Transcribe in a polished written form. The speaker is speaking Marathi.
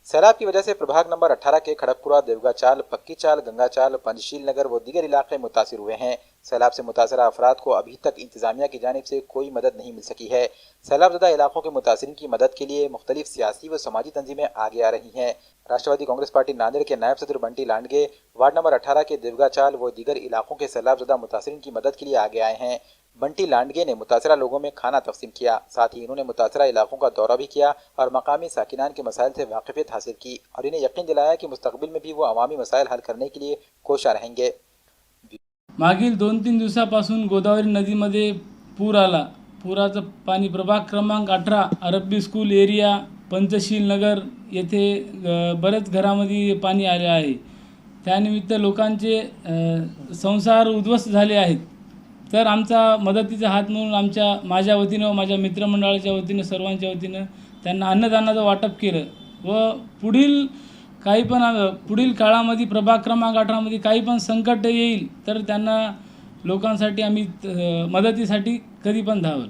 सैलाब की वजह से प्रभाग नंबर 18 के खड़गपुरा, देवगा चाल, पक्की चाल, गंगा चाल, पंचशील नगर व दीगर इलाके मुतासिर हुए हैं। सैलाब से मुतासरा अफराद को अभी तक इंतजामिया की जानिब से कोई मदद नहीं मिल सकी है। सैलाबजदा इलाकों के मुतासरीन की मदद के लिए मुख्तलिफ सियासी व समाजी तंजीमें आगे आ रही हैं। राष्ट्रवादी कांग्रेस पार्टी नांदेड़ के नायब सदर बंटी लांडगे वार्ड नंबर 18 के देवगा चाल व दीगर इलाकों के सैलाबजदा मुतासरीन की मदद के लिए आगे आए हैं। बंटी लांडगे ने मुतासरा लोगों में खाना तकसीम किया। साथ ही इन्होंने मुतासरा इलाकों का दौरा भी किया और मकामी साकिनान के मसाइल से वाकिफियत हासिल की और इन्हें यकीन दिलाया कि मुस्तकबिल में भी वो अवामी मसाइल हल करने के लिए कोशा रहेंगे। मागील 2-3 दिवसापासून गोदावरी नदीमध्ये पूर आला। पुराचं पाणी प्रभाग क्रमांक 18 अरबी स्कूल एरिया, पंचशील नगर येथे बरेच घरामध्ये पाणी आले आहे। त्यानिमित्त लोकांचे संसार उद्ध्वस्त झाले आहेत। तर आमचा मदतीचा हात म्हणून माझ्या वतीनं व माझ्या मित्रमंडळाच्या वतीनं सर्वांच्या वतीनं त्यांना अन्नदानाचं वाटप केलं व पुढील काळामध्ये प्रभाग क्रमांक 18 मध्ये काही पण संकट येईल तर त्यांना लोकांसाठी आम्ही मदतीसाठी कधी पण धावू।